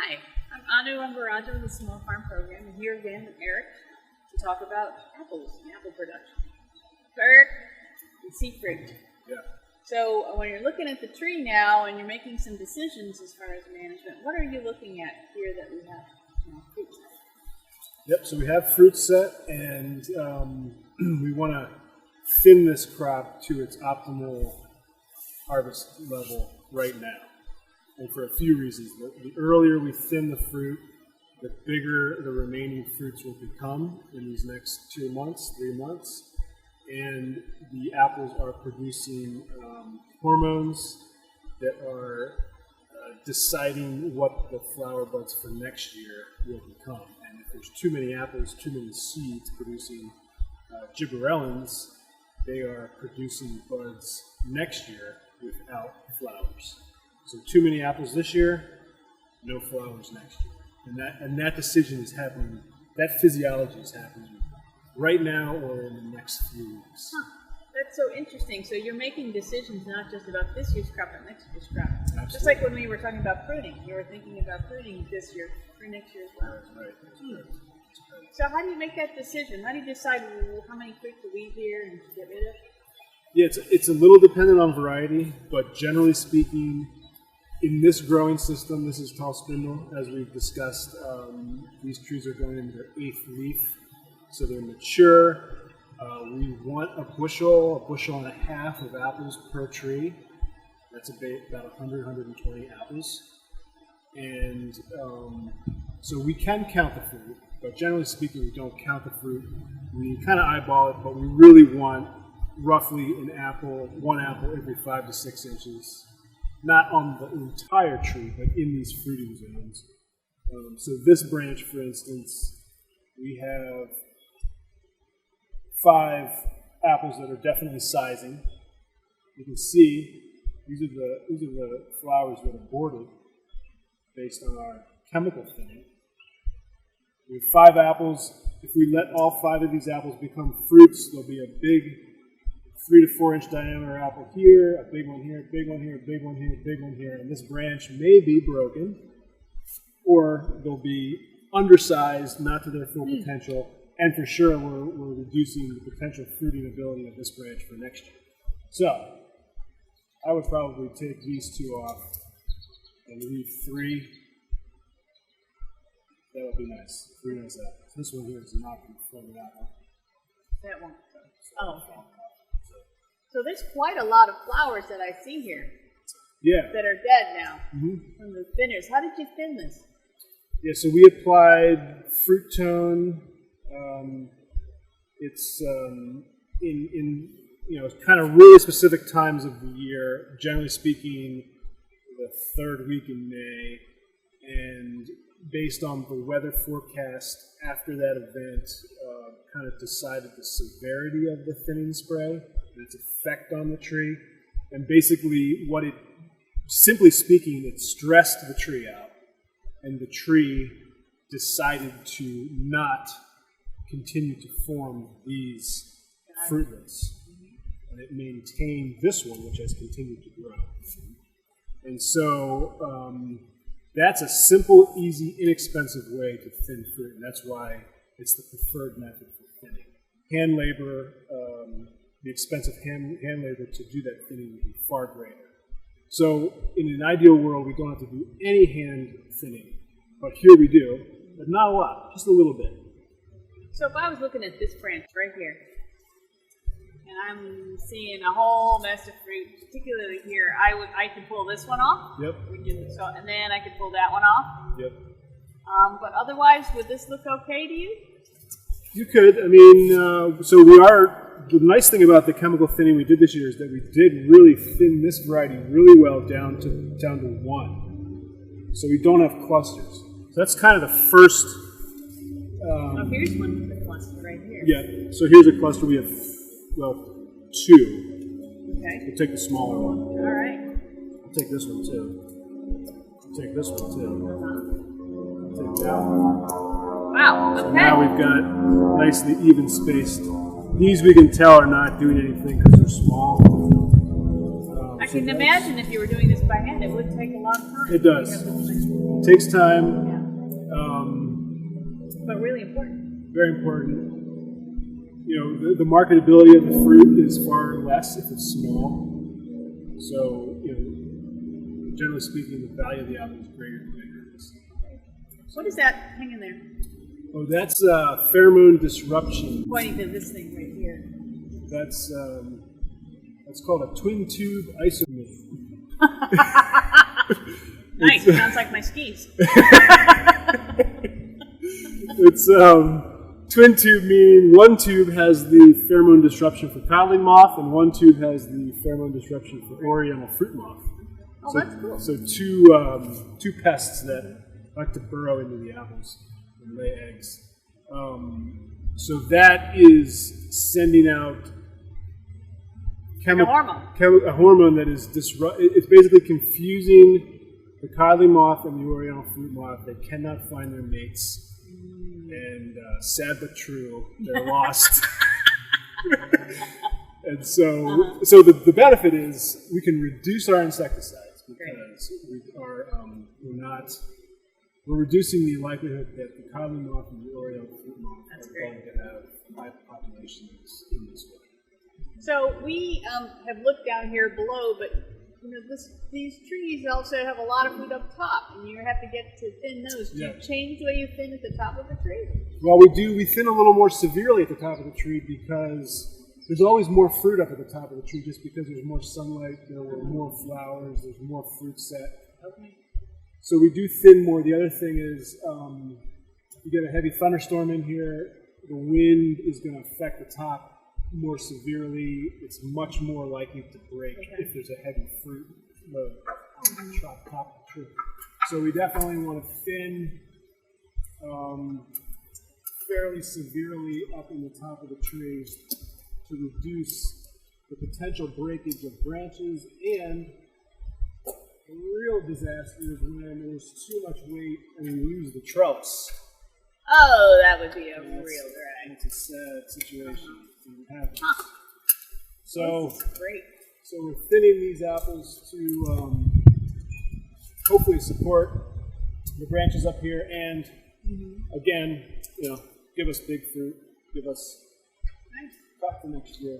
Hi, I'm Anu Ambaraja with the Small Farm Program, and here again with Eric to talk about apples and apple production. So Eric, and Siegfried. Yeah. So when you're looking at the tree now and you're making some decisions as far as management, what are you looking at here that we have fruit set? Yep, so we have fruit set, and we want to thin this crop to its optimal harvest level right now. And for a few reasons. The earlier we thin the fruit, the bigger the remaining fruits will become in these next 2 months, 3 months. And the apples are producing hormones that are deciding what the flower buds for next year will become. And if there's too many apples, too many seeds producing gibberellins, they are producing buds next year without flowers. So too many apples this year, no flowers next year. And that decision is happening, that physiology is happening right now or in the next few weeks. Huh. That's so interesting. So you're making decisions not just about this year's crop, but next year's crop. Absolutely. Just like when we were talking about pruning. You were thinking about pruning this year for next year's flowers. Right. So how do you make that decision? How do you decide how many fruit to leave here and to get rid of? Yeah, it's a little dependent on variety, but generally speaking, in this growing system, this is tall spindle, as we've discussed. These trees are going into their 8th leaf, so they're mature. We want a bushel and a half of apples per tree. That's about 100, 120 apples. And so we can count the fruit, but generally speaking, we don't count the fruit. We kind of eyeball it, but we really want roughly one apple every 5 to 6 inches. Not on the entire tree, but in these fruiting zones. So this branch, for instance, we have 5 apples that are definitely sizing. You can see these are the flowers that are bordered based on our chemical thinning. We have 5 apples. If we let all 5 of these apples become fruits, there'll be a big 3 to 4 inch diameter apple here, a big one here, a big one here, a big one here, a big one here, and this branch may be broken, or they'll be undersized, not to their full potential, and for sure we're reducing the potential fruiting ability of this branch for next year. So I would probably take these 2 off and leave 3. That would be nice. 3 nice apples. This one here is not going to float it out. That one. Oh, okay. So there's quite a lot of flowers that I see here. Yeah. That are dead now from the thinners. How did you thin this? Yeah, so we applied fruit tone. It's in kind of really specific times of the year. Generally speaking, the 3rd week in May, and based on the weather forecast after that event, kind of decided the severity of the thinning spray and its effect on the tree. And basically simply speaking, it stressed the tree out, and the tree decided to not continue to form these fruitlets. And it maintained this one, which has continued to grow. And so that's a simple, easy, inexpensive way to thin fruit, and that's why it's the preferred method for thinning. Hand labor, the expense of hand labor to do that thinning would be far greater. So in an ideal world, we don't have to do any hand thinning, but here we do, but not a lot, just a little bit. So if I was looking at this branch right here, and I'm seeing a whole mess of fruit, particularly here, I could pull this one off. Yep. And then I could pull that one off. Yep. But otherwise, would this look okay to you? You could. I mean, so we are. The nice thing about the chemical thinning we did this year is that we did really thin this variety really well down to 1. So we don't have clusters. So that's kind of the first. Here's one with a cluster right here. Yeah. So here's a cluster. We have 2. Okay. We'll take the smaller one. All right. I'll take this one too. I'll take this one too. I'll take that one. Wow. Okay. So now we've got nicely even spaced. These we can tell are not doing anything because they're small. I can imagine if you were doing this by hand, it would take a long time. It does. It takes time. Yeah. But really important. Very important. You know, the marketability of the fruit is far less if it's small. So, you know, generally speaking, the value of the apple is greater than bigger. What is that hanging there? Oh, that's pheromone disruption. Pointing to this thing right here. That's called a twin tube isomere. Nice. Sounds like my skis. It's twin tube, meaning one tube has the pheromone disruption for codling moth, and one tube has the pheromone disruption for oriental fruit moth. Oh, So, that's cool. so two pests that like to burrow into the apples and lay eggs. So that is sending out Like a hormone. a hormone that is it's basically confusing the codling moth and the oriental fruit moth. They cannot find their mates, and sad but true, they're lost. And so, so the benefit is we can reduce our insecticides because we're reducing the likelihood that the codling moth and the oriental fruit moth are going to have high populations in this way. So we have looked down here below, but you know these trees also have a lot of food up top, and you have to get to thin those. Do you change the way you thin at the top of the tree? Well, we do. We thin a little more severely at the top of the tree because there's always more fruit up at the top of the tree, just because there's more sunlight, there are more flowers, there's more fruit set. Okay. So we do thin more. The other thing is, if you get a heavy thunderstorm in here, the wind is going to affect the top more severely. It's much more likely to break if there's a heavy fruit load on the top of the tree. So we definitely want to thin fairly severely up in the top of the tree to reduce the potential breakage of branches, and a real disaster is when there's too much weight and we lose the trellis. Oh, that would be a real drag. It's a sad situation to have. So great. So we're thinning these apples to hopefully support the branches up here, and again, you know, give us big fruit, give us crop for next year.